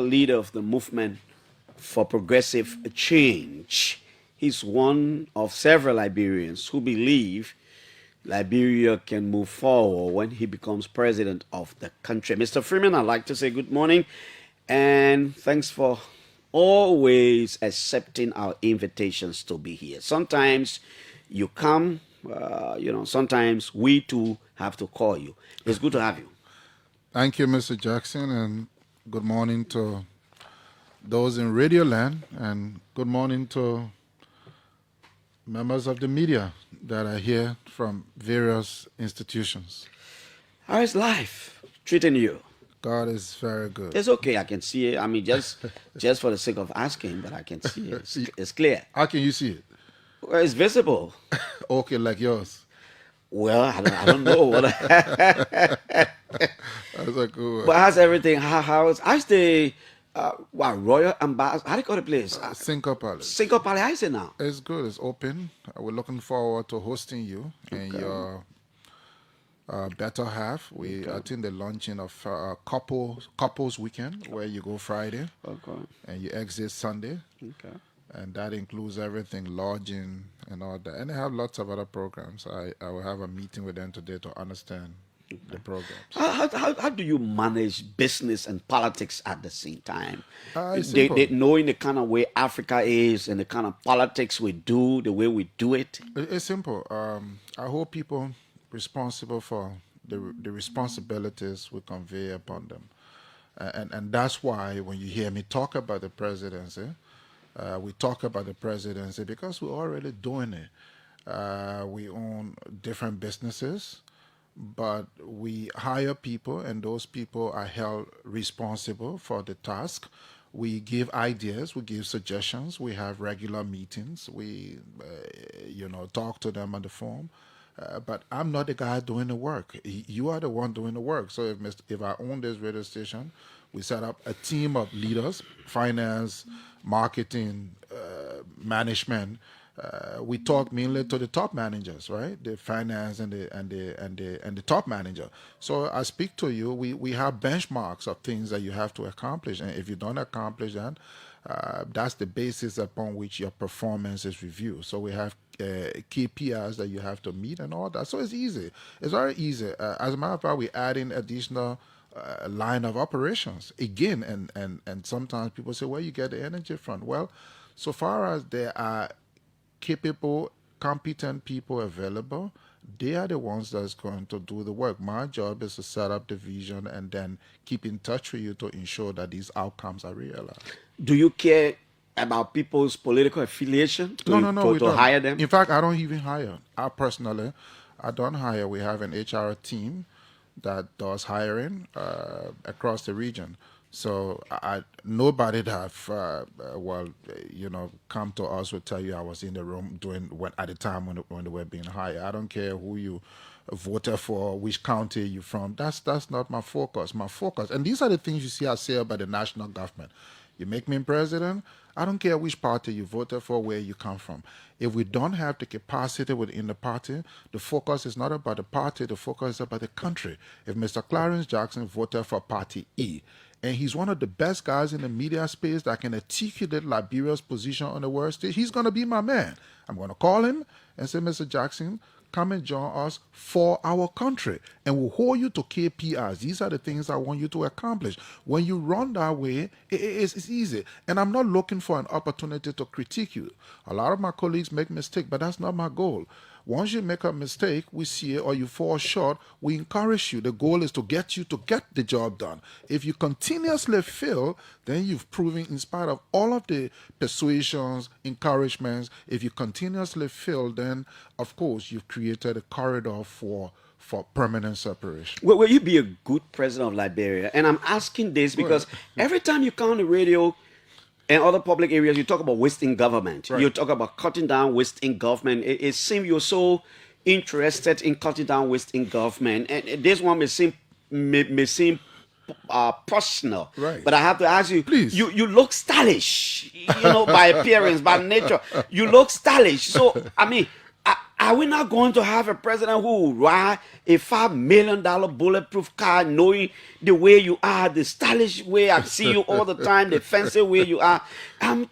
leader of the movement for progressive change. He's one of several Liberians who believe Liberia can move forward when he becomes president of the country. Mr. Freeman, I'd like to say good morning and thanks for always accepting our invitations to be here. Sometimes you come, sometimes we too have to call you. It's good to have you. Thank you, Mr. Jackson, and good morning to those in Radio Land, and good morning to members of the media that are here from various institutions. How is life treating you? God is very good. It's okay. I can see it. I mean, just for the sake of asking, but I can see it. It's clear. How can you see it? Well, it's visible. Okay, like yours. Well, I don't know what. That's a good one. But how's everything? How's the Royal Ambassador? How do you call the place? Cinco Palace. Cinco Palace. How is it now? It's good. It's open. We're looking forward to hosting you and your better half. I think the launching of couples weekend where you go Friday and you exit Sunday. Okay. And that includes everything, lodging and all that. And they have lots of other programs. I will have a meeting with them today to understand the programs. How do you manage business and politics at the same time? They knowing the kind of way Africa is and the kind of politics we do, the way we do it? It's simple. I hold people responsible for the responsibilities we convey upon them. And that's why when you hear me talk about the presidency, we talk about the presidency because we're already doing it. We own different businesses, but we hire people, and those people are held responsible for the task. We give ideas, we give suggestions, we have regular meetings, we, talk to them on the phone. But I'm not the guy doing the work. You are the one doing the work. So if I own this radio station, we set up a team of leaders, finance, marketing, management. We talk mainly to the top managers, right? The finance and the top manager. So I speak to you. We have benchmarks of things that you have to accomplish, and if you don't accomplish that, that's the basis upon which your performance is reviewed. So we have KPIs that you have to meet and all that. So it's easy. It's very easy. As a matter of fact, we're adding additional line of operations again, and sometimes people say, where you get the energy from? Well, so far as there are capable, competent people available, they are the ones that's going to do the work. My job is to set up the vision and then keep in touch with you to ensure that these outcomes are realized. Do you care about people's political affiliation to hire them? In fact, I don't even hire. I don't hire. We have an HR team that does hiring across the region. So nobody that have come to us will tell you I was in the room at the time when they were being hired. I don't care who you voted for, which county you're from. That's not my focus. My focus, and these are the things you see I say about the national government. You make me president, I don't care which party you voted for, where you come from. If we don't have the capacity within the party, the focus is not about the party, the focus is about the country. If Mr. Clarence Jackson voted for Party E, and he's one of the best guys in the media space that can articulate Liberia's position on the world stage, he's going to be my man. I'm going to call him and say, Mr. Jackson, come and join us for our country. And we'll hold you to KPIs. These are the things I want you to accomplish. When you run that way, it's easy. And I'm not looking for an opportunity to critique you. A lot of my colleagues make mistakes, but that's not my goal. Once you make a mistake, we see it, or you fall short, we encourage you. The goal is to get you to get the job done. If you continuously fail, then you've proven, in spite of all of the persuasions, encouragements, if you continuously fail, then, of course, you've created a corridor for permanent separation. Will you be a good president of Liberia? And I'm asking this because every time you come on the radio and other public areas, you talk about waste in government. Right. You talk about cutting down waste in government. It seems you're so interested in cutting down waste in government. And this one may seem personal. Right. But I have to ask you, please. You look stylish, by appearance, by nature. You look stylish. So, I mean, Are we not going to have a president who will ride a $5 million bulletproof car, knowing the way you are, the stylish way I see you all the time, the fancy way you are?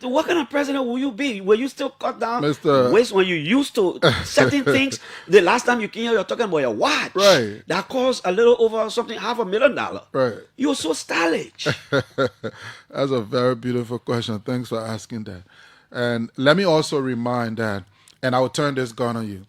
What kind of president will you be? Will you still cut down Mr. waste when you used to certain things? The last time you came here, you're talking about your watch. Right. That costs a little over something, $500,000. Right. You're so stylish. That's a very beautiful question. Thanks for asking that. And let me also remind that, and I will turn this gun on you.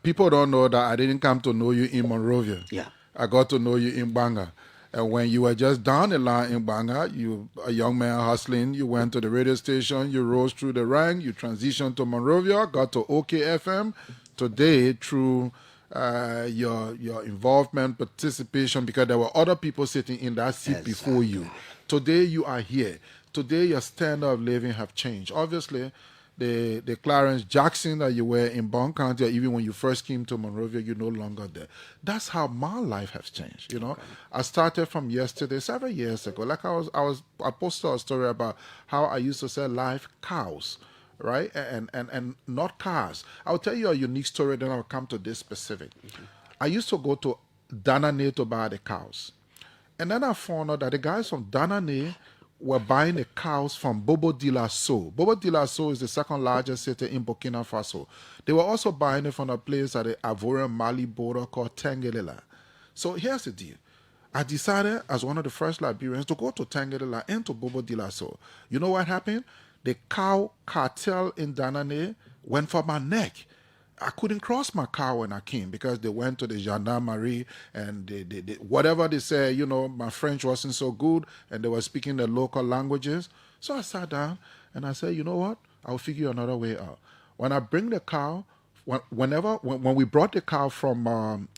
People don't know that I didn't come to know you in Monrovia. Yeah. I got to know you in Banga. And when you were just down the line in Banga, you a young man hustling, you went to the radio station, you rose through the rank, you transitioned to Monrovia, got to OKFM. Today, through your involvement, participation, because there were other people sitting in that seat before you. Today, you are here. Today, your standard of living have changed. Obviously, the Clarence Jackson that you were in Bond County, or even when you first came to Monrovia, you're no longer there. That's how my life has changed. You know, I started from yesterday, several years ago. Like I posted a story about how I used to sell live cows, right, and not cars. I'll tell you a unique story, then I'll come to this specific. I used to go to Danane to buy the cows, and then I found out that the guys from Danane were buying the cows from Bobo Dioulasso. Bobo Dioulasso is the second largest city in Burkina Faso. They were also buying it from a place at the Ivorian-Mali border called Tangelela. So here's the deal. I decided as one of the first Liberians to go to Tangelela and to Bobo Dioulasso. You know what happened? The cow cartel in Danane went for my neck. I couldn't cross my car when I came because they went to the gendarmerie and they whatever they said, you know, my French wasn't so good and they were speaking the local languages. So I sat down and I said, you know what? I'll figure another way out. When I bring the cow, when we brought the cow from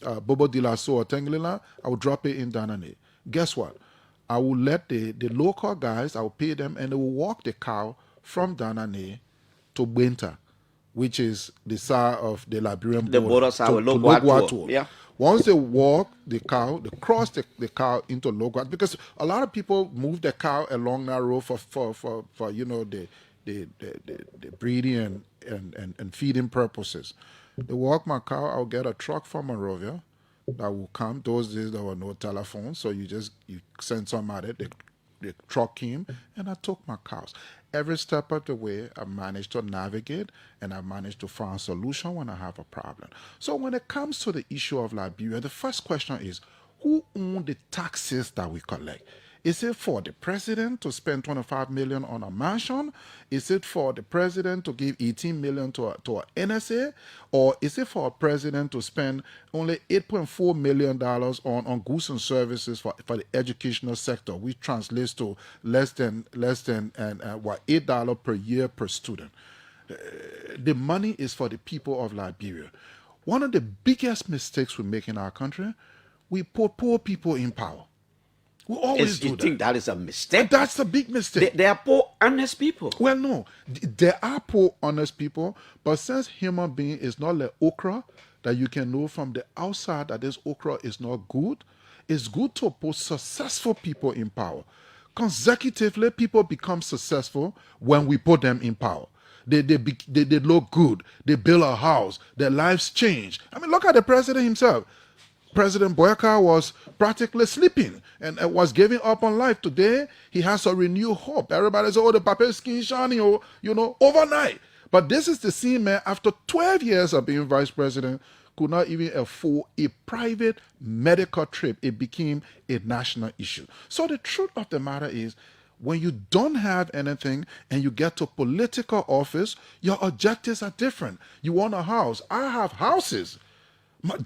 Bobo Dioulasso or Tangelela, I would drop it in Danane. Guess what? I will let the local guys, I will pay them and they will walk the cow from Danane to Bwenta, which is the side of the Liberian border. The border side with to Logwato. Yeah. Once they walk the cow, they cross the cow into Logwato, because a lot of people move the cow along that road for you know the breeding and feeding purposes. They walk my cow, I'll get a truck from Monrovia that will come. Those days there were no telephone, so you send somebody, the truck came, and I took my cows. Every step of the way, I managed to navigate and I managed to find a solution when I have a problem. So when it comes to the issue of Liberia, the first question is, who owns the taxes that we collect? Is it for the president to spend $25 million on a mansion? Is it for the president to give $18 million to a NSA? Or is it for a president to spend only $8.4 million on goods and services for the educational sector, which translates to less than $8 per year per student? The money is for the people of Liberia. One of the biggest mistakes we make in our country, we put poor people in power. We always do that. You think that is a mistake? That's a big mistake. They are poor, honest people. Well, no. There are poor, honest people, but since human being is not like okra, that you can know from the outside that this okra is not good, it's good to put successful people in power. Consecutively, people become successful when we put them in power. They look good. They build a house. Their lives change. I mean, look at the president himself. President Boyaka was practically sleeping and was giving up on life. Today, he has a renewed hope. Everybody says, oh, the Papa skin shiny, you know, overnight. But this is the same man, after 12 years of being vice president, could not even afford a private medical trip. It became a national issue. So the truth of the matter is, when you don't have anything and you get to political office, your objectives are different. You want a house. I have houses.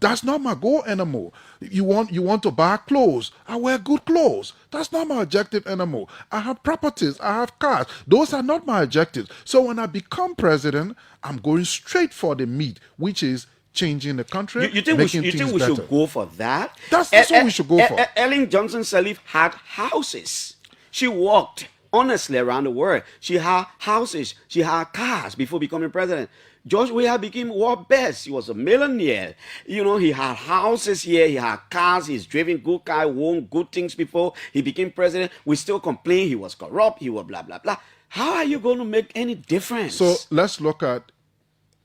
That's not my goal anymore. You want to buy clothes. I wear good clothes. That's not my objective anymore. I have properties. I have cars. Those are not my objectives. So when I become president, I'm going straight for the meat, which is changing the country. You think we should go for that? That's what we should go for. Ellen Johnson Sirleaf had houses. She walked honestly around the world. She had houses. She had cars before becoming president. George Weah became world best. He was a millionaire. You know, he had houses here. He had cars. He's driven good car, won good things before he became president. We still complain he was corrupt. He was blah, blah, blah. How are you going to make any difference? So let's look at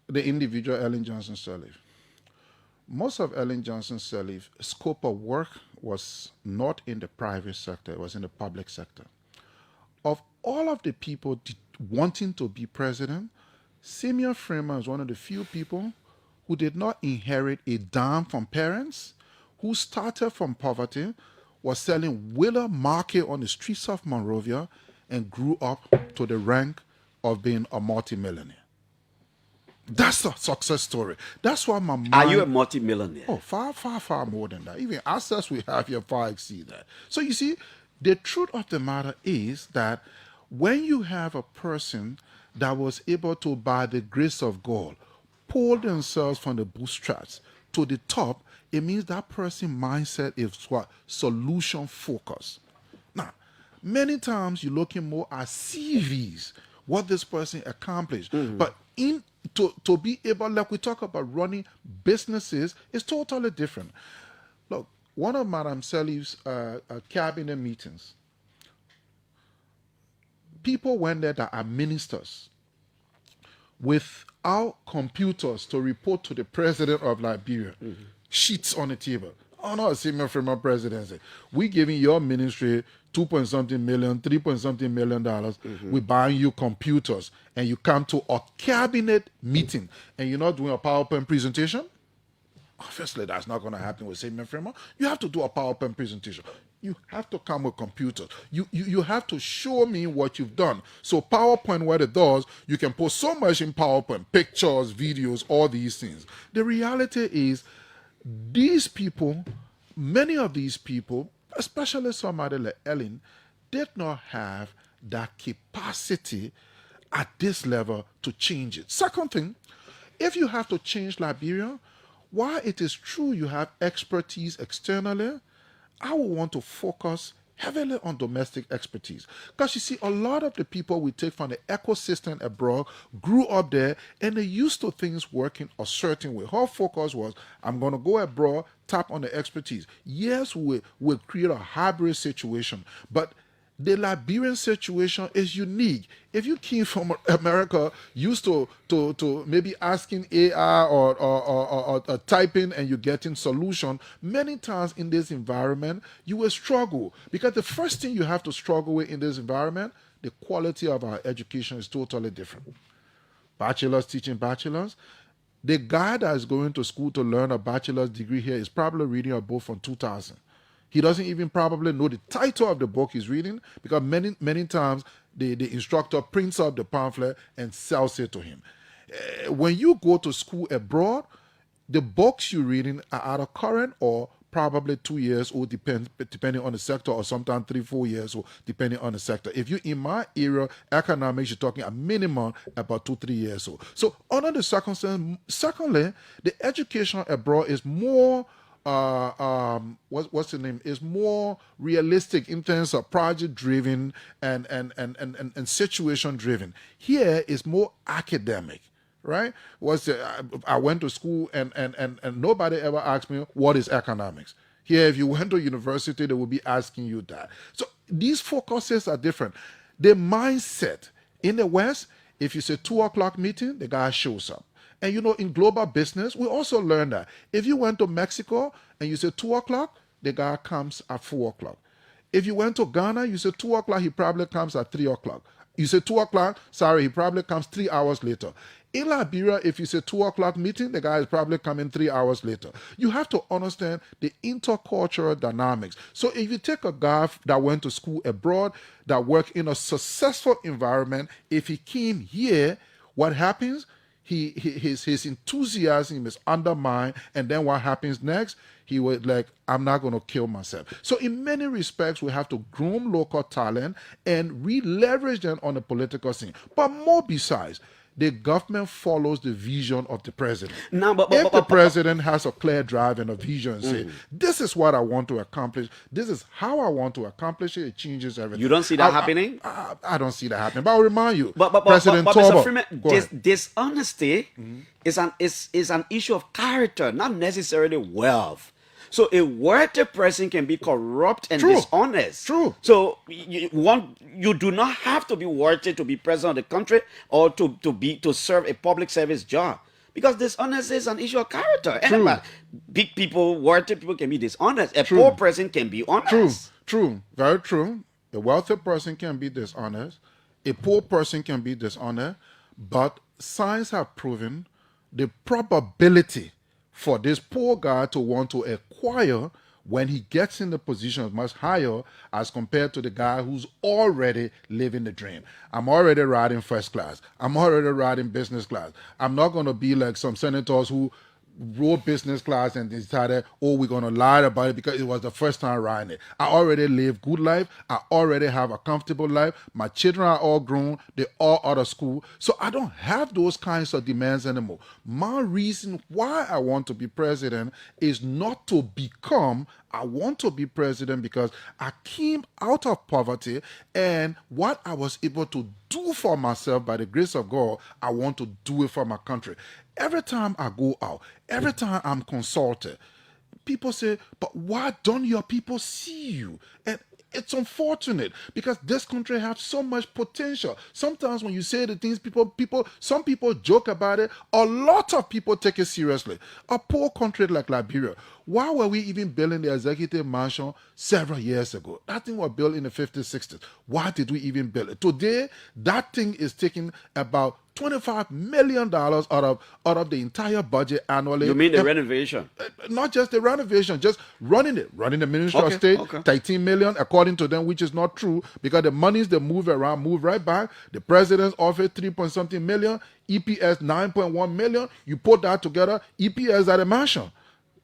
the individual Ellen Johnson Sirleaf. Most of Ellen Johnson Sirleaf's scope of work was not in the private sector, it was in the public sector. Of all of the people wanting to be president, Simeon Freeman is one of the few people who did not inherit a dime from parents, who started from poverty, was selling Wheeler Market on the streets of Monrovia, and grew up to the rank of being a multimillionaire. That's a success story. That's why my mind. Are you a multimillionaire? Oh, far more than that. Even assets we have here far exceed that. So you see, the truth of the matter is that when you have a person that was able to, by the grace of God, pull themselves from the bootstraps to the top, it means that person's mindset is what? Solution focused. Now, many times you're looking more at CVs, what this person accomplished. But to be able, like we talk about running businesses, is totally different. Look, one of Madame Sirleaf's cabinet meetings, people went there that are ministers without computers to report to the president of Liberia. Sheets on the table. Oh no, Simeon Freeman presidency. We giving your ministry 2 point something million, 3 point something million dollars. We buying you computers, and you come to a cabinet meeting and you're not doing a PowerPoint presentation. Obviously, that's not going to happen with Simeon Freeman. You have to do a PowerPoint presentation. You have to come with computers. You have to show me what you've done. So PowerPoint, what it does, you can post so much in PowerPoint, pictures, videos, all these things. The reality is, these people, many of these people, especially somebody like Ellen, did not have that capacity at this level to change it. Second thing, if you have to change Liberia, while it is true you have expertise externally, I would want to focus heavily on domestic expertise. Because you see, a lot of the people we take from the ecosystem abroad grew up there and they're used to things working a certain way. Her focus was, I'm going to go abroad, tap on the expertise. Yes, we'll create a hybrid situation, but the Liberian situation is unique. If you came from America, used to maybe asking AI or typing and you're getting solution, many times in this environment, you will struggle. Because the first thing you have to struggle with in this environment, the quality of our education is totally different. Bachelors teaching bachelors. The guy that is going to school to learn a bachelor's degree here is probably reading a book from 2000. He doesn't even probably know the title of the book he's reading, because many times the instructor prints out the pamphlet and sells it to him. When you go to school abroad, the books you're reading are either current or probably 2 years old, depending on the sector, or sometimes 3-4 years old, depending on the sector. If you in my area, economics, you're talking a minimum about 2-3 years old. So under the circumstances, secondly, the education abroad is more what's the name, is more realistic in terms of project driven and situation driven. Here is more academic, right? I went to school and nobody ever asked me what is economics. Here, if you went to university, they will be asking you that. So these focuses are different. The mindset in the West, if you say 2 o'clock meeting, the guy shows up. And you know, in global business, we also learned that if you went to Mexico and you say 2 o'clock, the guy comes at 4 o'clock. If you went to Ghana, you say 2 o'clock, he probably comes at 3 o'clock. You say 2 o'clock, sorry, he probably comes 3 hours later. In Liberia, if you say 2 o'clock meeting, the guy is probably coming 3 hours later. You have to understand the intercultural dynamics. So if you take a guy that went to school abroad, that worked in a successful environment, if he came here, what happens? His enthusiasm is undermined, and then what happens next? He was like, I'm not going to kill myself. So in many respects, we have to groom local talent and re-leverage them on the political scene. But more besides, the government follows the vision of the president. Now, If the president has a clear drive and a vision and say, this is what I want to accomplish, this is how I want to accomplish it, it changes everything. You don't see that happening? I don't see that happening. But I'll remind you, President Mr. Torba, Freeman, dishonesty is an issue of character, not necessarily wealth. So a worthy person can be corrupt and dishonest. True. So you do not have to be worthy to be president of the country or to serve a public service job. Because dishonesty is an issue of character. True, Anybody, big people, wealthy people can be dishonest. A poor true, person can be true, honest. true, very true. A wealthy person can be dishonest. A poor person can be dishonest. But science have proven the probability for this poor guy to want to acquire when he gets in the position is much higher as compared to the guy who's already living the dream. I'm already riding first class. I'm already riding business class. I'm not going to be like some senators who rode business class and decided, oh, we're going to lie about it because it was the first time riding it. I already live good life. I already have a comfortable life. My children are all grown. They're all out of school. So I don't have those kinds of demands anymore. My reason why I want to be president is not to become. I want to be president because I came out of poverty, and what I was able to do for myself by the grace of God, I want to do it for my country. Every time I go out, every time I'm consulted, people say, but why don't your people see you? And it's unfortunate because this country has so much potential. Sometimes when you say the things, some people joke about it. A lot of people take it seriously. A poor country like Liberia, why were we even building the executive mansion several years ago? That thing was built in the 50s, 60s. Why did we even build it? Today, that thing is taking about $25 million out of the entire budget annually. You mean the renovation? Not just the renovation, just running the Ministry of Okay, State, okay. 13 million, according to them, which is not true because the monies they move around move right back. The president's office 3 point something million, EPS 9.1 million. You put that together, EPS at a mansion,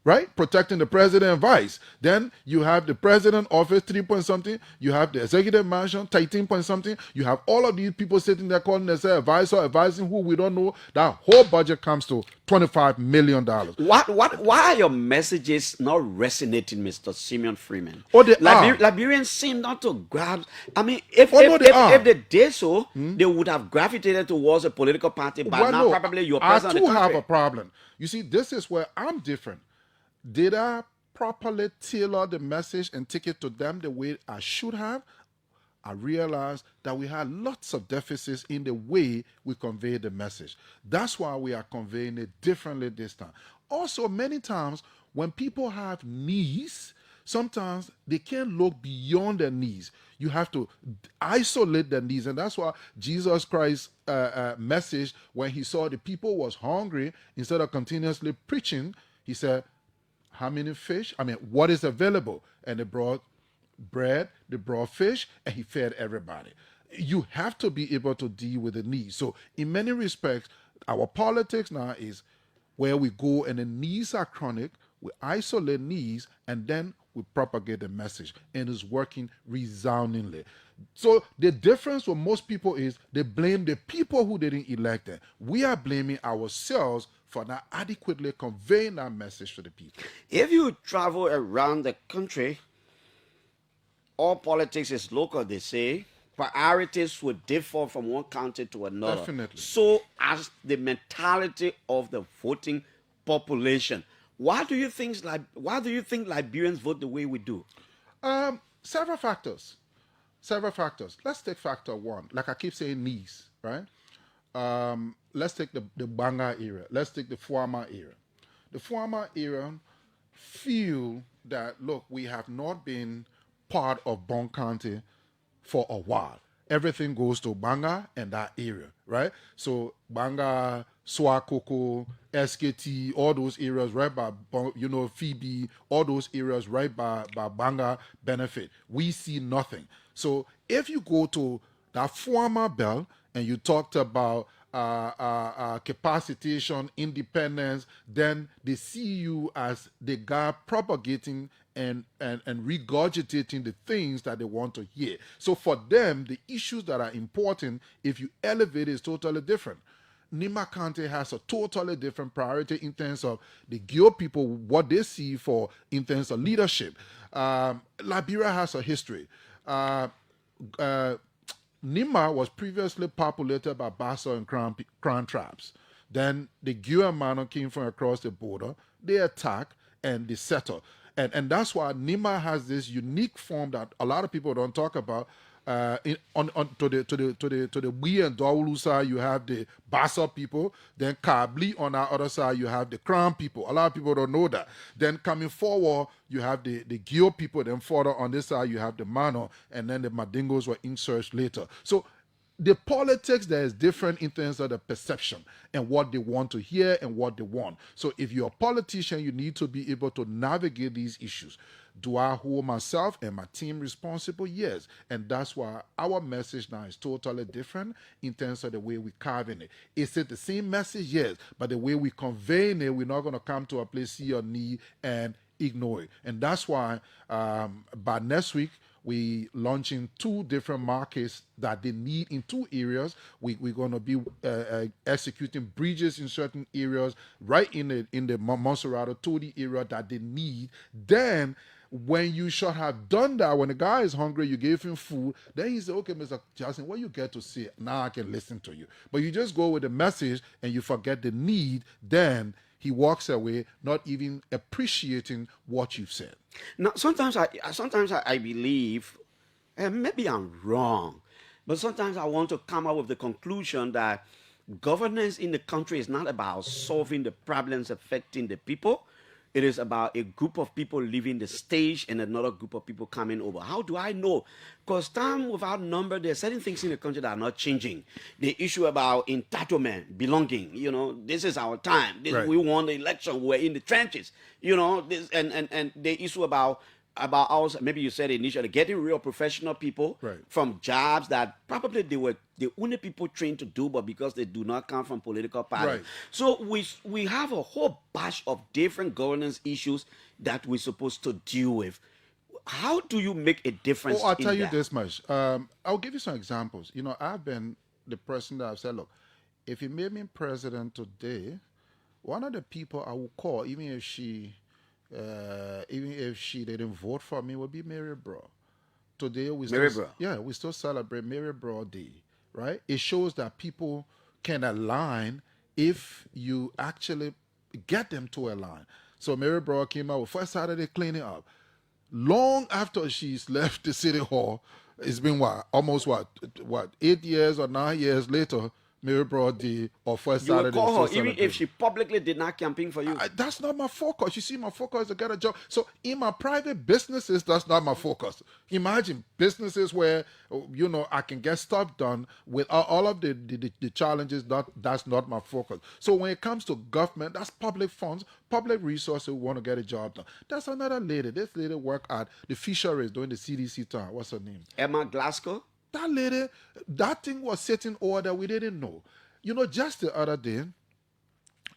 right? Protecting the president and vice. Then you have the president office 3 point something. You have the executive mansion 13 point something. You have all of these people sitting there calling themselves advisor, advising who we don't know. That whole budget comes to $25 million. Why are your messages not resonating, Mr. Simeon Freeman? Oh, they are. Liberians seem not to grab. I mean, if Oh, no, they are. if they did so, they would have gravitated towards a political party. But Well, now, no, probably you're I president of too the have country. a problem. You see, this is where I'm different. Did I properly tailor the message and take it to them the way I should have? I realized that we had lots of deficits in the way we convey the message. That's why we are conveying it differently this time. Also, many times when people have needs, sometimes they can't look beyond their needs. You have to isolate their needs, and that's why Jesus Christ's message, when he saw the people was hungry, instead of continuously preaching, he said, how many fish? I mean, what is available? And they brought bread, they brought fish, and he fed everybody. You have to be able to deal with the needs. So, in many respects, our politics now is where we go and the needs are chronic, we isolate needs, and then we propagate the message. And it's working resoundingly. So the difference with most people is they blame the people who didn't elect them. We are blaming ourselves for not adequately conveying that message to the people. If you travel around the country, all politics is local, they say. Priorities would differ from one county to another. Definitely. So as the mentality of the voting population. Why do you think Liberians vote the way we do? Several factors. Several factors. Let's take factor one. Like I keep saying, needs, right? Let's take the Banga era. Let's take the Fuama era. The Fuama era feel that, look, we have not been part of Bon County for a while. Everything goes to Banga and that area, right? So Banga, Swakoko, SKT, all those areas right by, Phoebe, all those areas right by Banga benefit. We see nothing. So if you go to that former belt and you talked about capacitation, independence, then they see you as the guy propagating and regurgitating the things that they want to hear. So for them, the issues that are important, if you elevate, is totally different. Nima County has a totally different priority in terms of the Gyo people, what they see for in terms of leadership. Liberia has a history. Nima was previously populated by Bassa and Crown tribes. Then the Guamano came from across the border. They attack and they settle. And that's why Nima has this unique form that a lot of people don't talk about. To the we and Dawulu side, you have the Bassa people. Then Kabli on our other side, you have the Crown people. A lot of people don't know that. Then coming forward, you have the Gio people. Then further on this side, you have the Mano, and then the Madingos were inserted later. So the politics there is different in terms of the perception and what they want to hear and what they want. So if you're a politician, you need to be able to navigate these issues. Do I hold myself and my team responsible? Yes. And that's why our message now is totally different in terms of the way we carving it. Is it the same message? Yes. But the way we conveying it, we're not going to come to a place, see your need, and ignore it. And that's why by next week, we launching 2 different markets that they need in 2 areas. We're going to be executing bridges in certain areas, right in the Monserrato Todi area that they need. Then when you should have done that, when the guy is hungry, you gave him food, then he said, okay, Mr. Justin, what you get to say, now I can listen to you. But you just go with the message and you forget the need, then he walks away not even appreciating what you've said. Now, sometimes I believe, and maybe I'm wrong, but sometimes I want to come up with the conclusion that governance in the country is not about solving the problems affecting the people. It is about a group of people leaving the stage and another group of people coming over. How do I know? Because time without number, there are certain things in the country that are not changing. The issue about entitlement, belonging, this is our time. Right. We won the election, we're in the trenches, and the issue about us, maybe you said initially, getting real professional people Right. from jobs that probably they were the only people trained to do, but because they do not come from political parties. Right. So we have a whole batch of different governance issues that we're supposed to deal with. How do you make a difference? Oh, I'll tell you that? this much. I'll give you some examples. I've been the person that I've said, look, if you made me president today, one of the people I will call, even if she didn't vote for me, would be Mary Bro. Today we still celebrate Mary Bro Day, right? It shows that people can align if you actually get them to align. So Mary Bro came out with first Saturday cleaning up. Long after she's left the city hall, it's been almost 8 years or 9 years later, Mary Broad Day or first You will Saturday. call her even if she publicly did not campaign for you. That's not my focus. You see, my focus is to get a job. So in my private businesses, that's not my focus. Imagine businesses where I can get stuff done with all of the challenges. That's not my focus. So when it comes to government, that's public funds, public resources. We want to get a job done. That's another lady. This lady worked at the fisheries doing the CDC town. What's her name? Emma Glasgow. That lady, that thing was sitting order. We didn't know. Just the other day,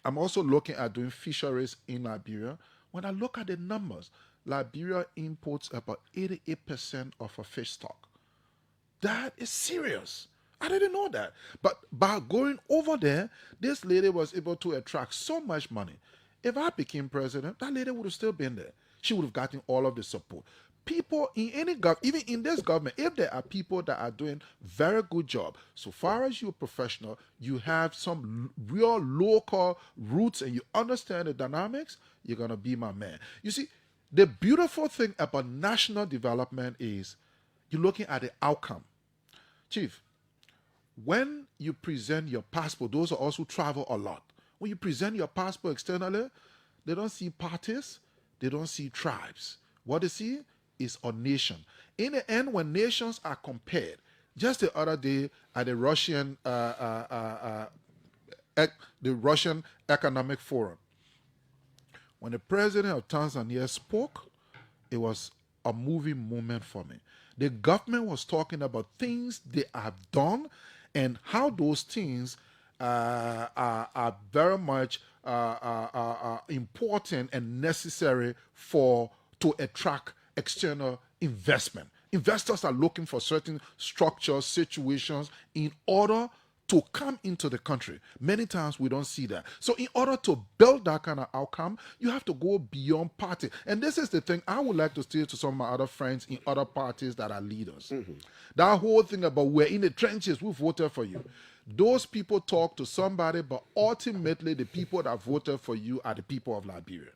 I'm also looking at doing fisheries in Liberia. When I look at the numbers, Liberia imports about 88% of her fish stock. That is serious. I didn't know that. But by going over there, this lady was able to attract so much money. If I became president, that lady would have still been there. She would have gotten all of the support. People in any government, even in this government, if there are people that are doing very good job, so far as you're a professional, you have some real local roots and you understand the dynamics, you're going to be my man. You see, the beautiful thing about national development is you're looking at the outcome. Chief, when you present your passport, those are also travel a lot. When you present your passport externally, they don't see parties, they don't see tribes. What they see is a nation. In the end, when nations are compared, just the other day at the Russian Economic Forum, when the president of Tanzania spoke, it was a moving moment for me. The government was talking about things they have done and how those things are very much important and necessary to attract external investment. Investors are looking for certain structures, situations in order to come into the country. Many times we don't see that. So in order to build that kind of outcome, you have to go beyond party. And this is the thing I would like to say to some of my other friends in other parties that are leaders. Mm-hmm. That whole thing about we're in the trenches, we voted for you. Those people talk to somebody, but ultimately the people that voted for you are the people of Liberia.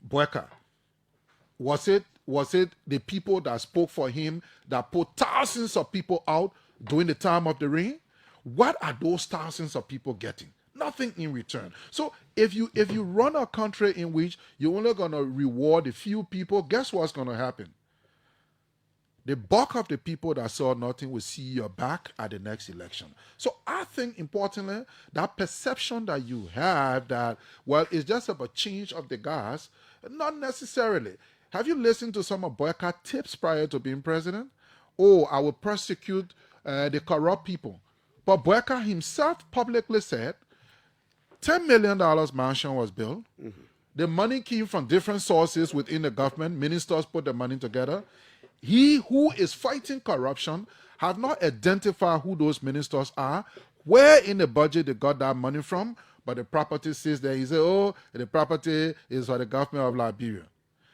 Boyka, Was it the people that spoke for him that put thousands of people out during the time of the rain? What are those thousands of people getting? Nothing in return. So if you run a country in which you're only gonna reward a few people, guess what's gonna happen? The bulk of the people that saw nothing will see your back at the next election. So I think importantly, that perception that you have that, well, it's just about change of the guards, not necessarily. Have you listened to some of Boyka tips prior to being president? Oh, I will persecute the corrupt people. But Boyka himself publicly said $10 million mansion was built. The money came from different sources within the government. Ministers put the money together. He who is fighting corruption have not identified who those ministers are, where in the budget they got that money from, but the property says there. He said, oh, the property is for the government of Liberia.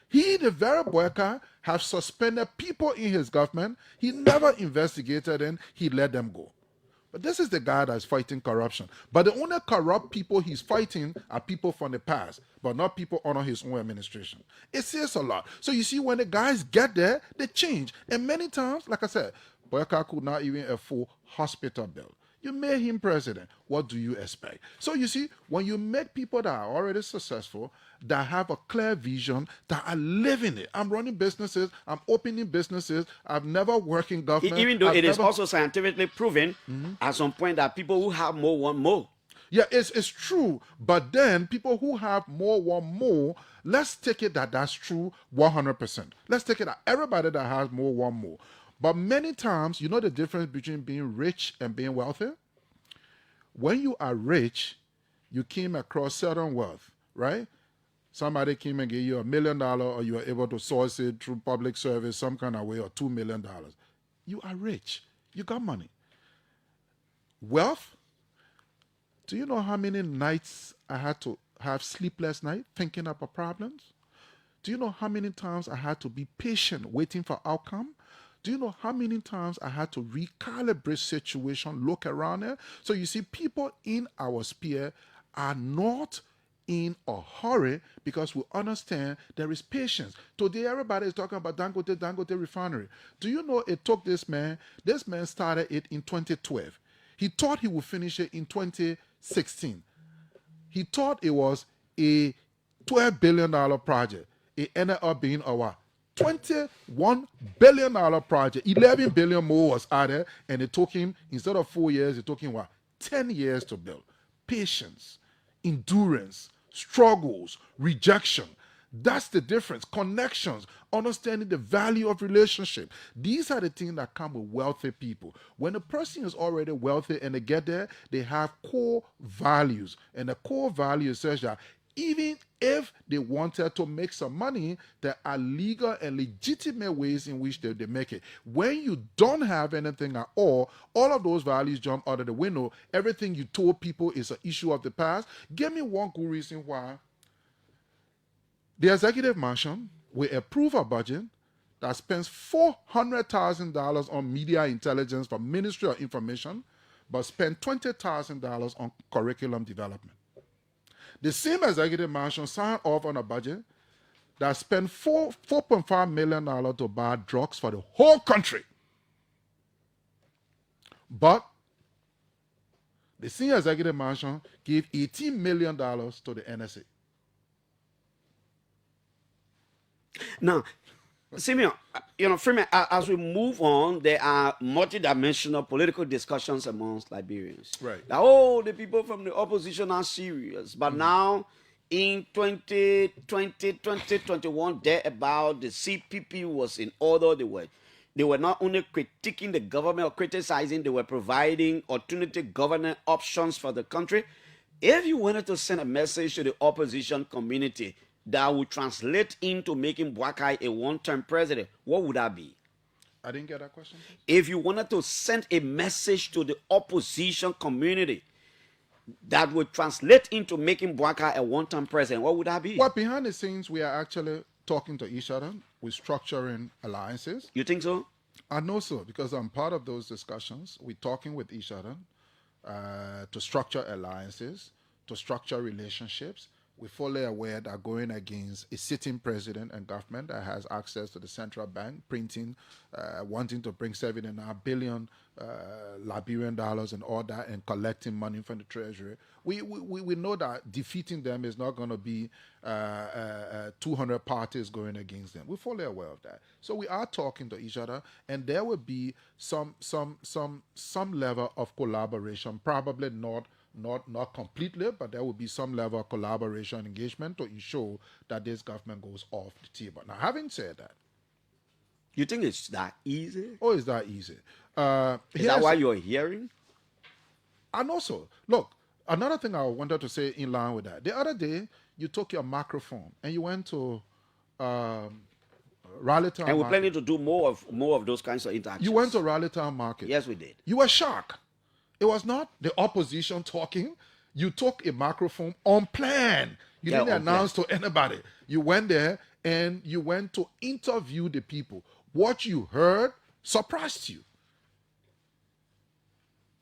He, the very worker, have suspended people in his government. He never investigated them. He let them go. But this is the guy that's fighting corruption. But the only corrupt people he's fighting are people from the past, but not people under his own administration. It says a lot. So you see, when the guys get there, they change. And many times, like I said, Boyka could not even afford hospital bill. You made him president. What do you expect? So you see, when you make people that are already successful, that have a clear vision, that are living it. I'm running businesses. I'm opening businesses. I've never worked in government. Even though it is also scientifically proven at some point that people who have more want more. Yeah, it's true. But then people who have more want more. Let's take it that that's true 100%. Let's take it that everybody that has more want more. But many times, you know the difference between being rich and being wealthy? When you are rich, you came across certain wealth, right? Somebody came and gave you $1 million, or you were able to source it through public service some kind of way, or $2 million. You are rich. You got money. Wealth, do you know how many nights I had to have sleepless night thinking about problems? Do you know how many times I had to be patient waiting for outcome? Do you know how many times I had to recalibrate situation, look around it? So you see, people in our sphere are not in a hurry because we understand there is patience. Today, everybody is talking about Dangote refinery. Do you know it took this man started it in 2012. He thought he would finish it in 2016. He thought it was a $12 billion project. It ended up being a what? $21 billion project. 11 billion more was added, and it took him, instead of 4 years, it took him what? 10 years to build. Patience, endurance, struggles, rejection. That's the difference. Connections, understanding the value of relationship. These are the things that come with wealthy people. When a person is already wealthy and they get there, they have core values. And the core value says that even if they wanted to make some money, there are legal and legitimate ways in which they make it. When you don't have anything at all of those values jump out of the window. Everything you told people is an issue of the past. Give me one good reason why the executive mansion will approve a budget that spends $400,000 on media intelligence for Ministry of Information, but spend $20,000 on curriculum development. The same executive mansion signed off on a budget that spent $4.5 million to buy drugs for the whole country. But the same executive mansion gave $18 million to the NSA. Now, Simeon, Freeman, as we move on, there are multidimensional political discussions amongst Liberians. Right. Now, the people from the opposition are serious. But now, in 2020, 2021, there about the CPP was in order. They were not only critiquing the government or criticizing, they were providing alternative governance options for the country. If you wanted to send a message to the opposition community that would translate into making Boakai a one-term president, what would that be? I didn't get that question. If you wanted to send a message to the opposition community that would translate into making Boakai a one-term president, what would that be? Well, behind the scenes, we are actually talking to each other. We're structuring alliances. You think so? I know so, because I'm part of those discussions. We're talking with each other to structure alliances, to structure relationships, we're fully aware that going against a sitting president and government that has access to the central bank, printing, wanting to bring 7.5 billion Liberian dollars and all that, and collecting money from the treasury, we know that defeating them is not going to be 200 parties going against them. We're fully aware of that. So we are talking to each other, and there will be some level of collaboration, probably not completely, but there will be some level of collaboration and engagement to ensure that this government goes off the table. Now, having said that, You think it's that easy? oh, is that easy? Is that why you're hearing? And also, look, another thing I wanted to say in line with that. The other day, you took your microphone and you went to Rally Town And we're Market. planning to do more of those kinds of interactions. You went to Rally Town Market. Yes, we did. You were shocked. It was not the opposition talking. You took a microphone on plan. You Yeah, didn't on announce to anybody. You went there and you went to interview the people. What you heard surprised you.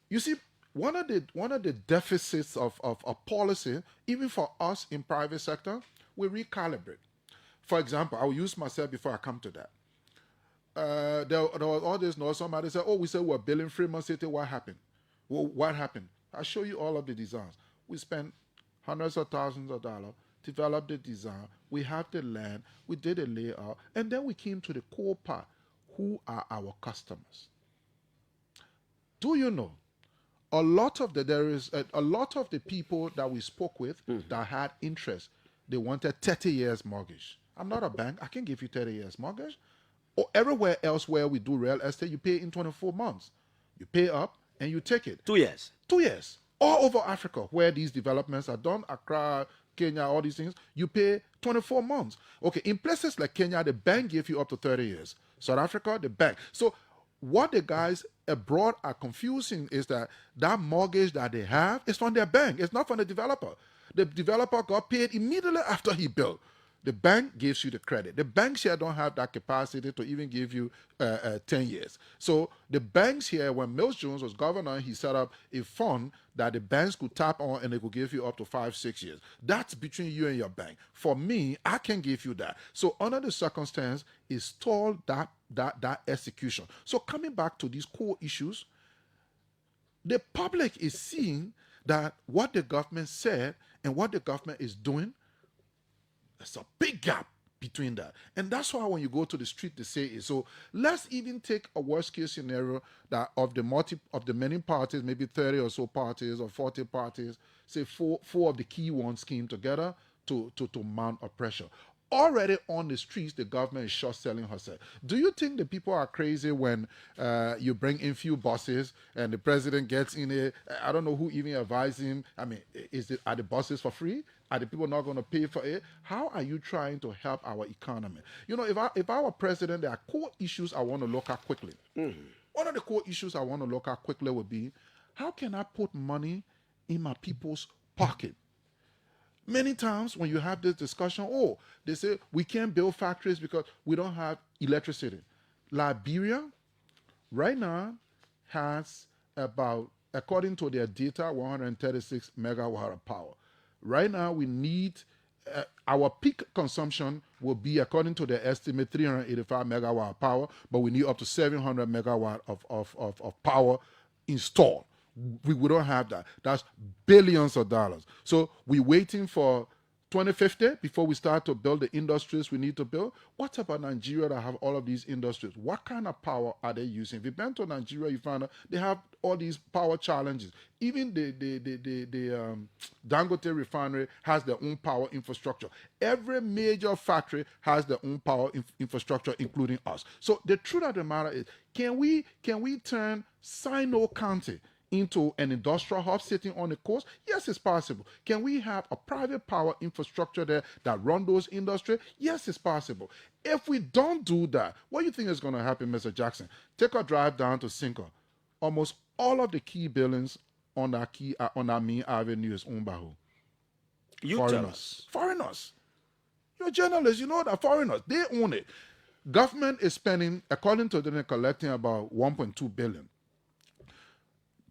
You see, one of the deficits of policy, even for us in private sector, we recalibrate. For example, I will use myself before I come to that. There was all this noise. Somebody said, "Oh, we said we're building Freeman City. What happened? Well, what happened?" I'll show you all of the designs. We spent hundreds of thousands of dollars, developed the design. We have the land. We did a layout, and then we came to the core part. Who are our customers? Do you know? A lot of the people that we spoke with that had interest, they wanted 30 years mortgage. I'm not a bank. I can give you 30 years mortgage. Or everywhere else where we do real estate, you pay in 24 months. You pay up and you take it. 2 years. 2 years. All over Africa where these developments are done, Accra, Kenya, all these things, you pay 24 months. Okay, in places like Kenya, the bank gave you up to 30 years. South Africa, the bank. So what the guys abroad are confusing is that mortgage that they have is from their bank. It's not from the developer. The developer got paid immediately after he built. The bank gives you the credit. The banks here don't have that capacity to even give you 10 years. So the banks here, when Mills Jones was governor, he set up a fund that the banks could tap on and they could give you up to 5-6 years. That's between you and your bank. For me, I can give you that. So under the circumstance, it's stalled that execution. So coming back to these core issues, the public is seeing that what the government said and what the government is doing, there's a big gap between that. And that's why when you go to the street, they say it. So let's even take a worst case scenario that of the many parties, maybe 30 or so parties or 40 parties, say four of the key ones came together to mount a pressure. Already on the streets, the government is short selling herself. Do you think the people are crazy when you bring in few buses and the president gets in it? I don't know who even advised him. I mean, are the buses for free? Are the people not going to pay for it? How are you trying to help our economy? You know, if I were president, there are core issues I want to look at quickly. One of the core issues I want to look at quickly would be, how can I put money in my people's pocket? Many times when you have this discussion, they say we can't build factories because we don't have electricity. Liberia right now has about, according to their data, 136 megawatt of power. Right now we need, our peak consumption will be, according to their estimate, 385 megawatt of power, but we need up to 700 megawatt of power installed. We don't have that. That's billions of dollars. So we're waiting for 2050 before we start to build the industries we need to build. What about Nigeria that have all of these industries? What kind of power are they using? If you've been to Nigeria, you find out they have all these power challenges. Even the Dangote refinery has their own power infrastructure. Every major factory has their own power infrastructure, including us. So the truth of the matter is, can we turn Sino County into an industrial hub sitting on the coast? Yes, it's possible. Can we have a private power infrastructure there that run those industries? Yes, it's possible. If we don't do that, what do you think is going to happen, Mr. Jackson? Take a drive down to Cinco. Almost all of the key buildings on that main avenue is owned by who? Foreigners. Foreigners. You're a journalist, you know that foreigners, they own it. Government is spending, according to them, collecting about 1.2 billion.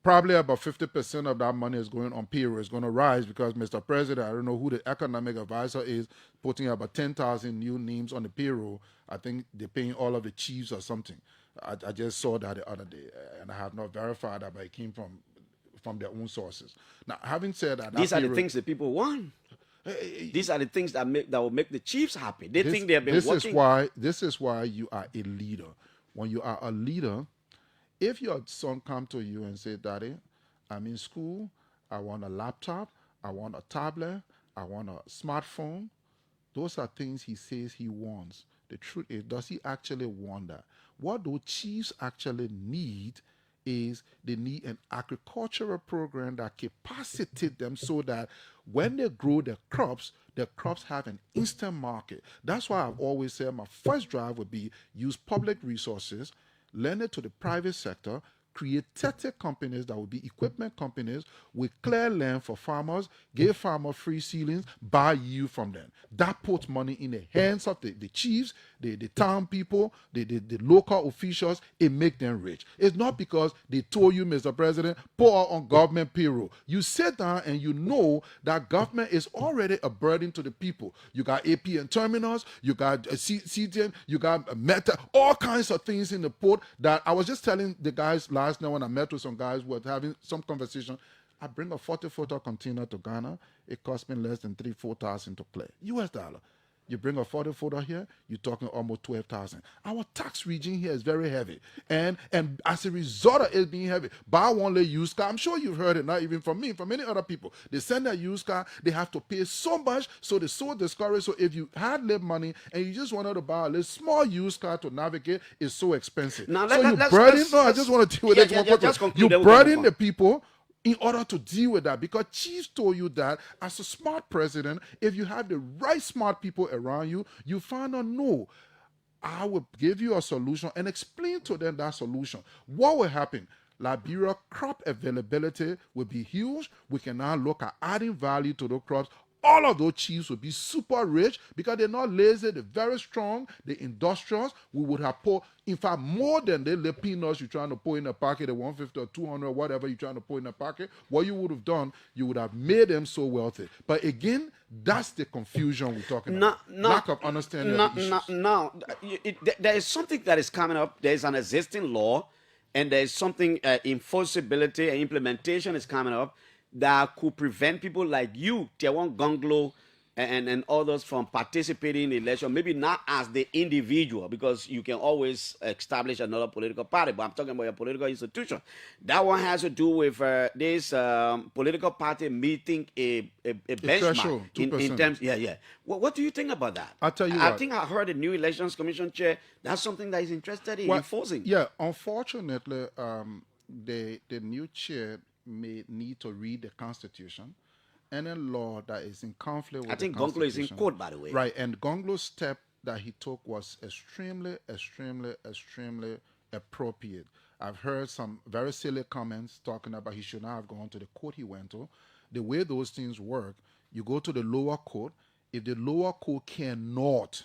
probably about 50% of that money is going on payroll. It's going to rise because Mr. President, I don't know who the economic advisor is, putting about 10,000 new names on the payroll. I think they're paying all of the chiefs or something. I just saw that the other day, and I have not verified that, but it came from their own sources. Now, having said that, These are the things that people want. These are the things that will make the chiefs happy. They think they have been working. This is why you are a leader. When you are a leader, if your son come to you and say, "Daddy, I'm in school. I want a laptop. I want a tablet. I want a smartphone," those are things he says he wants. The truth is, does he actually want that? What those chiefs actually need is they need an agricultural program that capacitate them so that when they grow the crops have an instant market. That's why I've always said my first drive would be use public resources, lend it to the private sector, create 30 companies that will be equipment companies with clear land for farmers, give farmers free ceilings, buy yield from them. That puts money in the hands of the chiefs, the town people, the local officials. It makes them rich. It's not because they told you, Mr. President, pour on government payroll. You sit down and you know that government is already a burden to the people. You got APN terminals, you got CTN, you got Meta, all kinds of things in the port that I was just telling the guys last night when I met with some guys who were having some conversation. I bring a 40-footer container to Ghana. It costs me less than $3,000-4,000 to clear. US dollar. You bring a 40-footer here, you're talking almost 12,000. Our tax region here is very heavy. And as a result of it being heavy, buy one lay used car. I'm sure you've heard it, not even from me, from many other people. They send that used car, they have to pay so much, so they're so discouraged. So if you had less money and you just wanted to buy a little small used car to navigate, it's so expensive. Now, so I just want to deal with it. You burden the people in order to deal with that, because chiefs told you that as a smart president, if you have the right smart people around you, you find out, no, I will give you a solution and explain to them that solution. What will happen? Liberia crop availability will be huge. We can now look at adding value to those crops. All of those chiefs will be super rich because they're not lazy, they're very strong, they're industrious. We would have put, in fact, more than the peanuts you're trying to put in a pocket, the 150 or 200, whatever you're trying to put in a pocket. What you would have done, you would have made them so wealthy. But again, that's the confusion we're talking about. Lack of understanding of the issues. There is something that is coming up. There is an existing law, and there is something, enforceability and implementation is coming up that could prevent people like you, Tiawan Gonglo, and others from participating in the election. Maybe not as the individual, because you can always establish another political party, but I'm talking about a political institution. That one has to do with this political party meeting a benchmark in terms. Yeah. What do you think about that? I'll tell you I what. think I heard the new elections commission chair. That's something that is interested in enforcing. Yeah, unfortunately, the new chair may need to read the Constitution. Any law that is in conflict with I think the Constitution. Gonglo is in court, by the way. Right, and Gonglo's step that he took was extremely appropriate. I've heard some very silly comments talking about he should not have gone to the court he went to. The way those things work, you go to the lower court. If the lower court cannot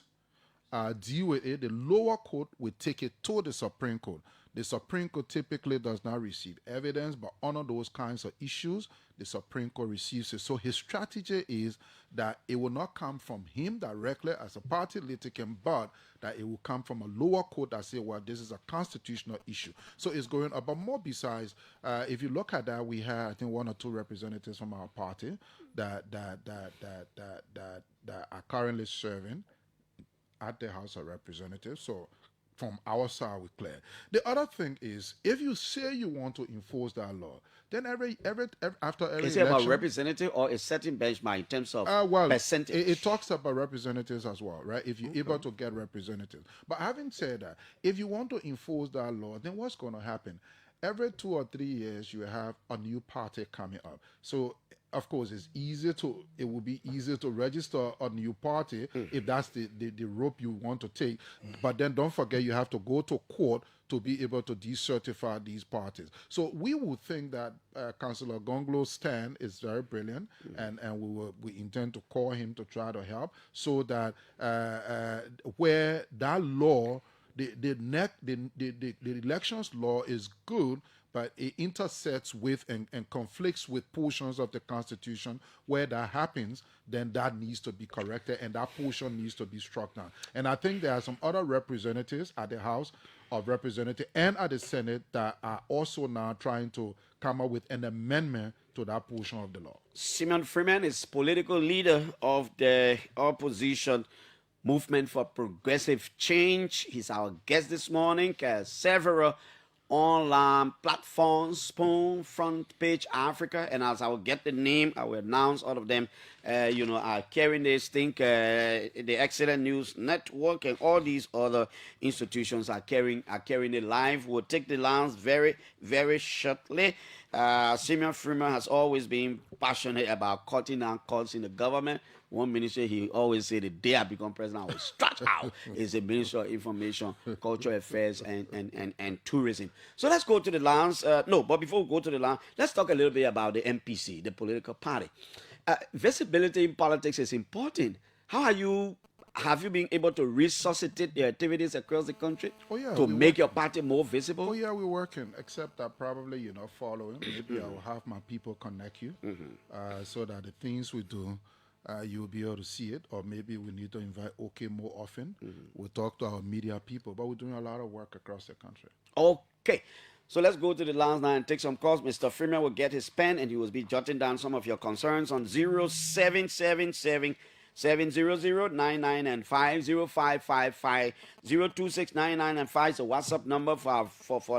deal with it, the lower court will take it to the Supreme Court. The Supreme Court typically does not receive evidence, but under those kinds of issues, the Supreme Court receives it. So his strategy is that it will not come from him directly as a party litigant, but that it will come from a lower court that say, well, this is a constitutional issue. So it's going up. But more besides, if you look at that, we have, I think, one or two representatives from our party that are currently serving at the House of Representatives. So from our side, we're clear. The other thing is, if you say you want to enforce that law, then after every is it election, about representative or a certain benchmark in terms of percentage? It talks about representatives as well, right? If you're able to get representatives. But having said that, if you want to enforce that law, then what's going to happen? Every 2 or 3 years, you have a new party coming up. So of course, it will be easier to register a new party if that's the rope you want to take. But then don't forget, you have to go to court to be able to decertify these parties. So we would think that Councillor Gonglo's stand is very brilliant, and we intend to call him to try to help so that where that law, the elections law is good, but it intersects with and conflicts with portions of the Constitution. Where that happens, then that needs to be corrected and that portion needs to be struck down. And I think there are some other representatives at the House of Representatives and at the Senate that are also now trying to come up with an amendment to that portion of the law. Simeon Freeman is political leader of the opposition Movement for Progressive Change. He's our guest this morning. Several online platforms, Spoon, Front Page Africa, and as I will get the name, I will announce all of them. Are carrying this thing. The Excellent News Network and all these other institutions are carrying it live. We'll take the lines very, very shortly. Simeon Freeman has always been passionate about cutting down costs in the government. One minister, he always said, the day I become president, I will start out as a Minister of Information, Cultural Affairs, and Tourism. So let's go to the lines. But before we go to the line, let's talk a little bit about the MPC, the political party. Visibility in politics is important. Have you been able to resuscitate the activities across the country to make your party more visible? Oh, yeah, we're working, except that probably you're not following. Maybe I will have my people connect you so that the things we do, you'll be able to see it, or maybe we need to invite OK more often. We'll talk to our media people, but we're doing a lot of work across the country. Okay. So let's go to the lines now and take some calls. Mr. Freeman will get his pen and he will be jotting down some of your concerns on 0777 700-99 and 50555 02699 and 5 is a WhatsApp number for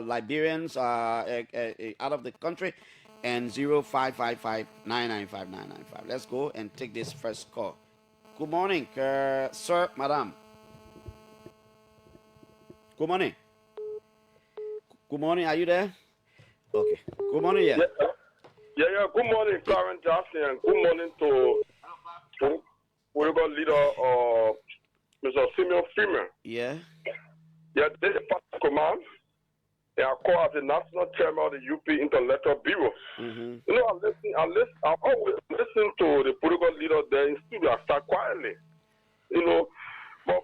Liberians out of the country, and 0555-995-995. Let's go and take this first call. Good morning, sir, madam. Good morning. Good morning. Are you there? Okay. Good morning. Yeah. Yeah. Good morning, Clarence Jackson, and good morning to political leader, Mr. Simeon Freeman. Yeah. Yeah, this is Pastor Command. And I call as the national chairman of the UP Intellectual Bureau. You know, I always listen to the political leader there in studio. I start quietly. You know, but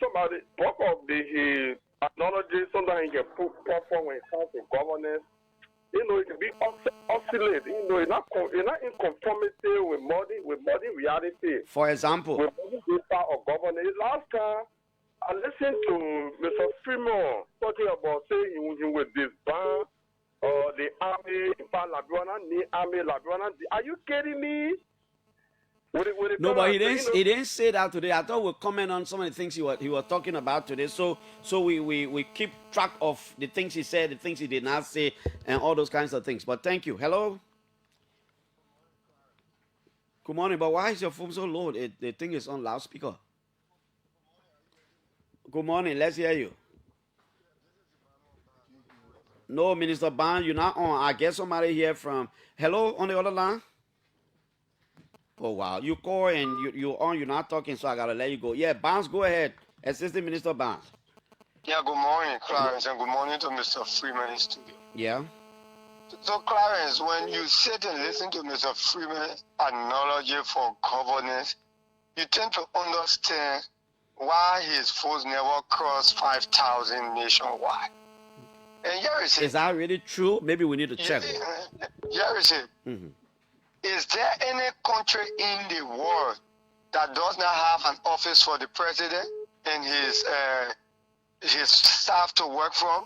somebody he acknowledges sometimes he can put platform when it comes to governance. You know, it can be oscillate. You know, it's not in conformity with modern reality. For example, with modern data of governance. Last time I listened to Mr. Freeman talking about saying he would disband the army, Liberian. Are you kidding me? No, but he didn't say that today. I thought we'll comment on some of the things he was talking about today. So we keep track of the things he said, the things he did not say, and all those kinds of things. But thank you. Hello? Good morning, but why is your phone so low? The thing is on loudspeaker. Good morning, let's hear you. No, Minister Barnes, you're not on. I guess somebody here from... Hello, on the other line? Oh, wow. You call and you're on, you're not talking, so I got to let you go. Yeah, Barnes, go ahead. Assistant Minister Barnes. Yeah, good morning, Clarence, and good morning to Mr. Freeman in studio. Yeah. So, Clarence, when you sit and listen to Mr. Freeman's analogy for governance, you tend to understand why his votes never crossed 5,000 nationwide. And here is it. Is that really true? Maybe we need to check. Here is it. Is there any country in the world that does not have an office for the president and his staff to work from?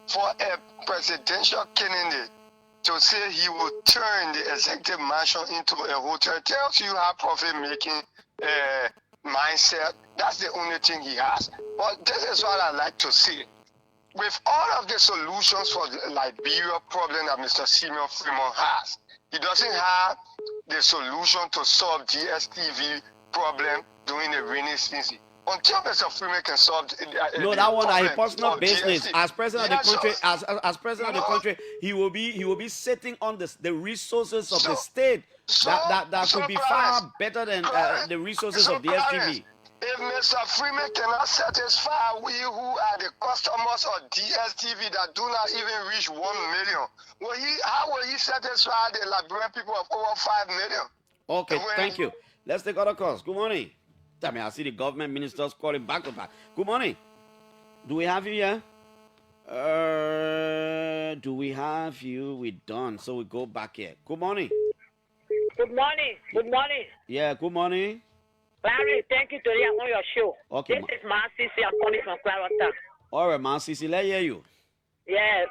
For a presidential candidate to say he will turn the executive mansion into a hotel tells you how profit-making mindset. That's the only thing he has. But this is what I like to see. With all of the solutions for the Liberia problem that Mr. Simeon Freeman has, he doesn't have the solution to solve DSTV problem during the rainy season. Until Mr. Freeman can solve that one is personal business. As president of the country, as president of the country, he will be sitting on the resources of the state that could be far better than the resources of DSTV. If Mr. Freeman cannot satisfy we who are the customers of DSTV that do not even reach 1 million, how will he satisfy the Liberian people of over 5 million? Okay, thank you. Let's take other calls. Good morning. I see the government ministers calling back to back. Good morning. Do we have you here? Do we have you? We done. So we go back here. Good morning. Good morning. Good morning. Yeah, good morning. Larry, thank you today on your show. Okay, This is my sister. I'm calling from Clarendon. all right, man. Sisi, let hear you. Yeah,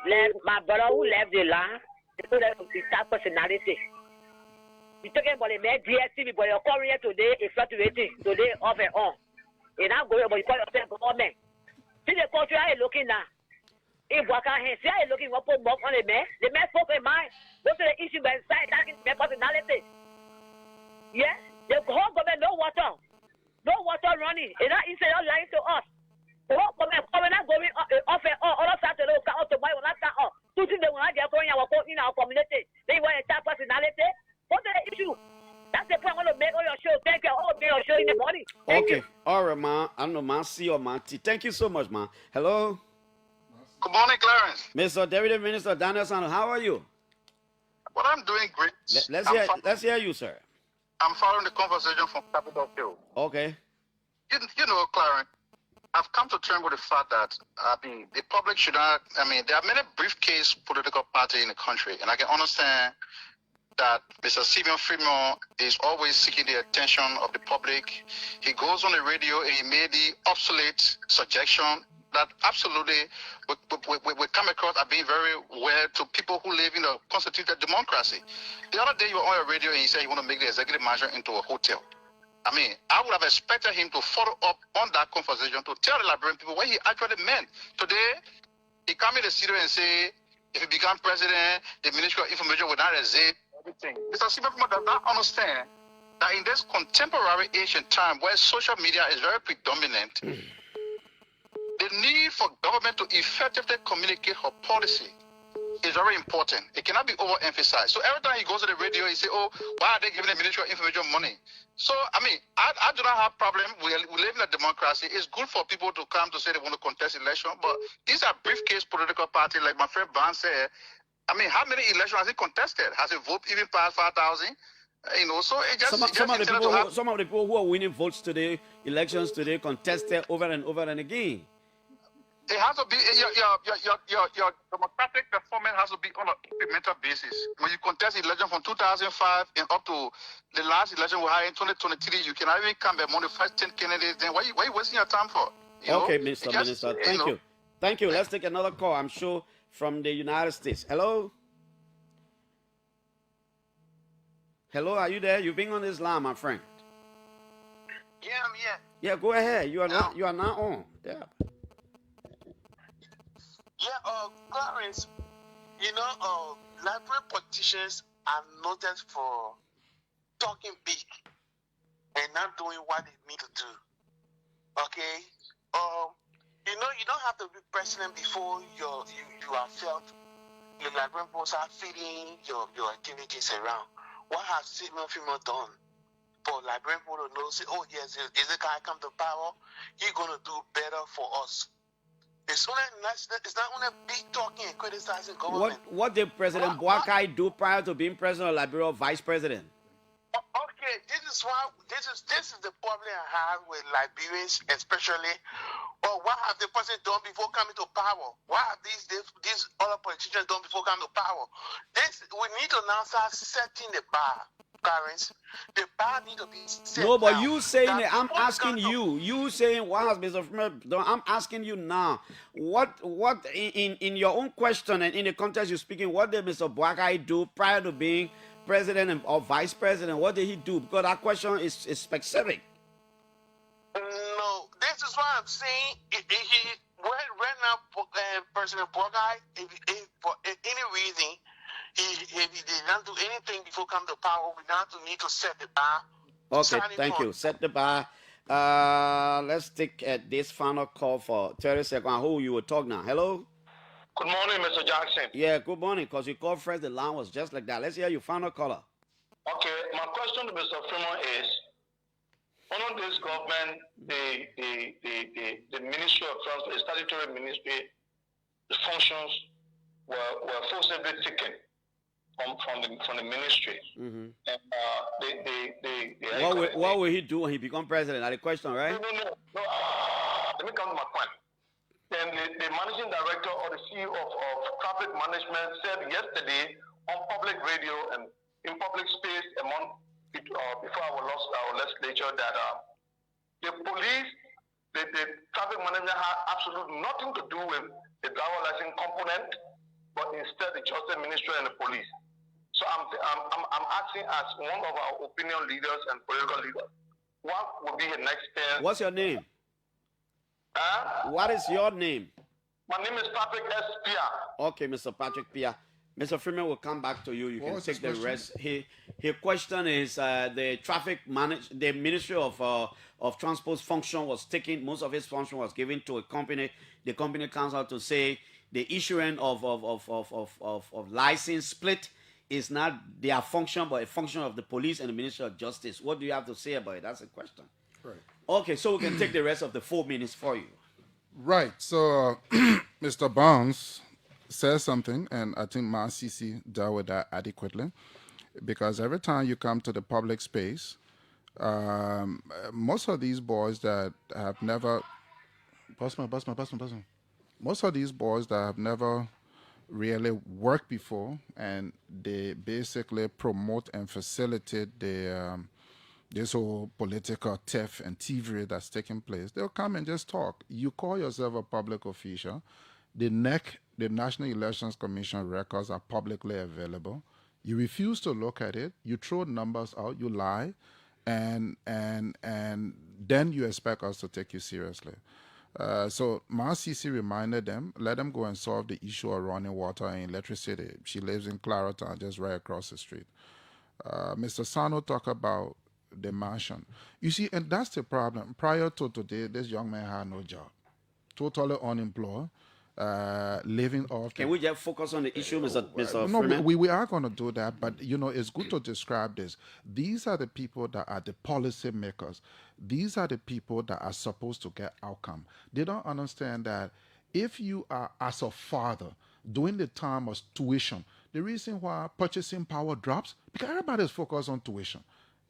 my brother who left the land, he told us to start personality. You talking about the man DSTV, but you're coming here today, it's fluctuating today off and on. You're not going, but you call yourself government. See the country how you looking now. If work out here, see how you looking, what put more on the man spoke in mind. Go to the issue by side, that is their personality. Yeah, the whole government, no water running. It's not inside all lying to us. The whole government not going off and on, all of that to look out to buy one after all. Two things they will not get going in our community. They want a type personality. What's the issue? That's the point I want to make on your show. Thank you. I want to make your show in the morning. Thank Okay, you. all right, man. I don't know, man. C or man T. Thank you so much, man. Hello, Good morning, Clarence. Mr. Deputy Minister Danielson. How are you? Well, I'm doing great. Let's hear you, sir. I'm following the conversation from Capitol Hill. Okay. You know, Clarence, I've come to terms with the fact that the public should not. There are many briefcase political parties in the country, and I can understand that Mr. Simeon Freeman is always seeking the attention of the public. He goes on the radio and he made the obsolete suggestion that absolutely we come across as being very weird to people who live in a constituted democracy. The other day you were on your radio and he said you want to make the executive manager into a hotel. I would have expected him to follow up on that conversation to tell the Liberian people what he actually meant. Today, he come in the studio and say, if he become president, the Ministry of Information will not exist. Everything. Mr. Simeon does not understand that in this contemporary age and time where social media is very predominant, the need for government to effectively communicate her policy is very important. It cannot be overemphasized. So every time he goes to the radio, he say, "Oh, why are they giving the Ministry of Information money?" So I do not have problem. We live in a democracy. It's good for people to come to say they want to contest election, but these are briefcase political parties, like my friend Van said. How many elections has he contested? Has a vote even passed 5,000? So it just Some of the people who are winning votes today, elections today, contested over and over and again. It has to be your democratic performance has to be on an incremental basis. When you contest election from 2005 and up to the last election we had in 2023, you cannot even come among the first 10 candidates. Then what are you wasting your time for? Okay, Mr. Minister, thank you. Thank you. Let's take another call. I'm sure from the United States. Hello. Hello, are you there? You've been on this line, my friend. Yeah, I'm here. Yeah, go ahead. You are now on. Yeah. Yeah, Clarence, Liberian politicians are noted for talking big and not doing what they need to do. Okay? You don't have to be president before you are felt. The Liberian people are feeding your activities around. What has Simeon Freeman done for Liberian people to know, say, oh, yes, is the guy come to power? He's going to do better for us. It's not only big talking and criticizing government. What did President Boakai do prior to being president of Liberia, vice president? Okay, this is the problem I have with Liberians, especially. Well, what have the president done before coming to power? What have these other politicians done before coming to power? We need to now start setting the bar. Parents, the bar need to be set. No, but you saying it, I'm asking you. You saying what has Mr. Freeman done? I'm asking you now. What in your own question and in the context you're speaking, what did Mr. Boakai do prior to being president or vice president? What did he do? Because that question is specific. No, this is what I'm saying. Right now, President Boakai, if for any reason, if he did not do anything before come to power, we now need to set the bar. Okay, thank you. Set the bar. Let's take this final call for 30 seconds. Who you will talk now? Hello? Good morning, Mr. Jackson. Yeah, good morning. Because you called first, the line was just like that. Let's hear your final caller. Okay, my question to Mr. Freeman is, under this government, the Ministry of Transport, the statutory ministry, the functions were forcibly taken from the ministry. Mm-hmm. And what will he do when he become president? That's the question, right? No. Let me come to my point. And the managing director or the CEO of traffic management said yesterday on public radio and in public space before our legislature that the police, the traffic management had absolutely nothing to do with the driver license component, but instead the justice ministry and the police. So I'm asking as one of our opinion leaders and political leaders, what would be the next step? What's your name? What is your name? My name is Patrick S. Pia. Okay, Mr. Patrick Pia. Mr. Freeman will come back to you. You can take the rest. His question is the Ministry of Transport's function was taken. Most of his function was given to a company. The company comes out to say the issuing of license split is not their function, but a function of the police and the Ministry of Justice. What do you have to say about it? That's a question. Right. Okay, so we can take the rest of the 4 minutes for you. Right. So Mr. Barnes says something, and I think Ma CC dealt with that adequately, because every time you come to the public space, most of these boys that have never, most of these boys that have never really worked before, and they basically promote and facilitate the this whole political theft and thievery that's taking place. They'll come and just talk. You call yourself a public official. The National Elections Commission records are publicly available. You refuse to look at it. You throw numbers out. You lie, and then you expect us to take you seriously. So CC reminded them, let them go and solve the issue of running water and electricity. She lives in Clarendon, just right across the street. Mr. Sano talked about the mansion. You see, and that's the problem. Prior to today, this young man had no job, totally unemployed, living off. Can we just focus on the issue, Mr. No, Freeman? we are going to do that, but it's good to describe this. These are the people that are the policy makers. These are the people that are supposed to get outcome. They don't understand that if you are, as a father, during the time of tuition, the reason why purchasing power drops, because everybody is focused on tuition.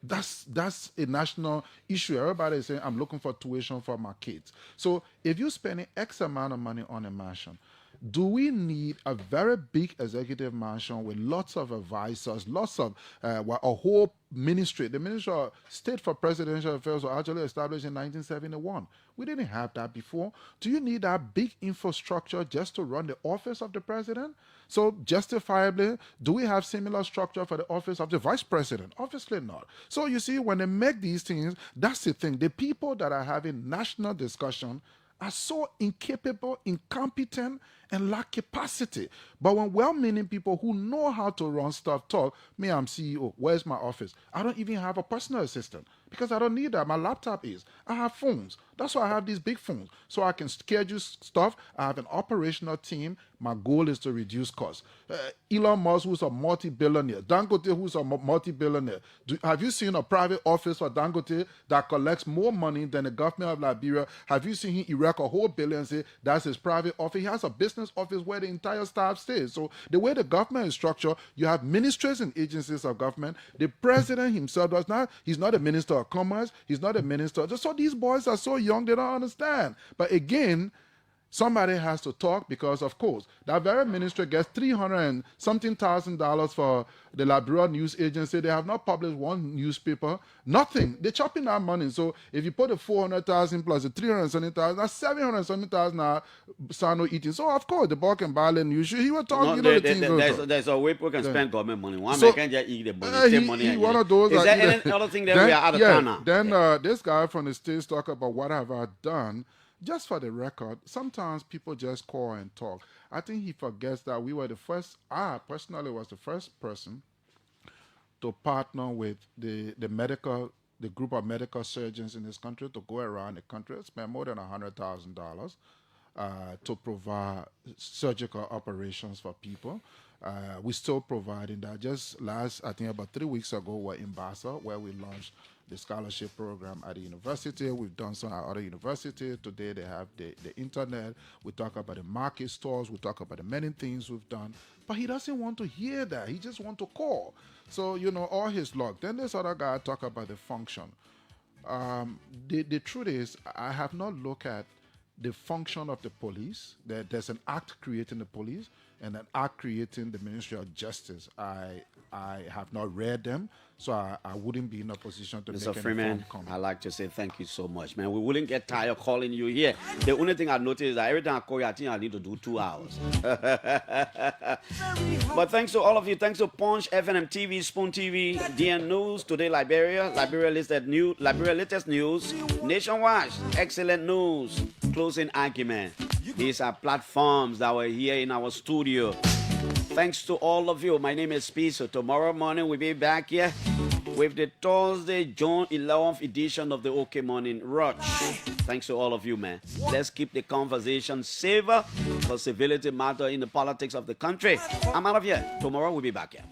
That's a national issue. Everybody is saying, I'm looking for tuition for my kids. So if you're spending X amount of money on a mansion, do we need a very big executive mansion with lots of advisors, lots of a whole ministry? The Ministry of State for Presidential Affairs was actually established in 1971. We didn't have that before. Do you need that big infrastructure just to run the office of the president? So justifiably, do we have similar structure for the office of the vice president? Obviously not. So you see, when they make these things, that's the thing. The people that are having national discussion are so incapable, incompetent, and lack capacity. But when well-meaning people who know how to run stuff talk, me, I'm CEO, where's my office? I don't even have a personal assistant because I don't need that. My laptop is. I have phones. That's why I have these big phones. So I can schedule stuff. I have an operational team. My goal is to reduce costs. Elon Musk, who's a multi-billionaire. Dangote, who's a multi-billionaire. Have you seen a private office for Dangote that collects more money than the government of Liberia? Have you seen him erect a whole bill and say that's his private office? He has a business office where the entire staff stays. So the way the government is structured, you have ministries and agencies of government. The president himself he's not a minister of commerce. He's not a minister. So these boys are so young, they don't understand. But again, somebody has to talk because, of course, that very ministry gets $300 and something thousand for the Liberian news agency. They have not published one newspaper, nothing. They're chopping that money. So if you put the 400,000 plus the 370,000, that's 770,000 Sano eating. So of course, the bulk and barley news. He will talk. There's a way people can spend government money. One man can just eat the money, take money. One of those. Is there any other thing that we are out of town now? Then this guy from the States talk about what have I done. Just for the record, sometimes people just call and talk. I think he forgets that we were the first, I personally was the first person to partner with the group of medical surgeons in this country to go around the country, spend more than $100,000 to provide surgical operations for people. We're still providing that. Just I think about 3 weeks ago, we're in Bassa, where we launched the scholarship program at the university. We've done some at other universities. Today they have the internet. We talk about the market stores. We talk about the many things we've done. But he doesn't want to hear that. He just wants to call. So, all his luck. Then this other guy talk about the function. The truth is, I have not looked at the function of the police. There's an act creating the police and an act creating the Ministry of Justice. I have not read them, so I wouldn't be in a position to Mr. make any Freeman, informed comment. I'd like to say thank you so much, man. We wouldn't get tired calling you here. The only thing I noticed is that every time I call you, I think I need to do 2 hours. But thanks to all of you. Thanks to Punch, FNM TV, Spoon TV, DN News, Today Liberia, Liberia latest news, Nationwide, excellent news, closing argument. These are platforms that were here in our studio. Thanks to all of you. My name is P. So tomorrow morning we'll be back here with the Thursday, June 11th edition of the OK Morning Rush. Thanks to all of you, man. Let's keep the conversation safer, because civility matters in the politics of the country. I'm out of here. Tomorrow we'll be back here.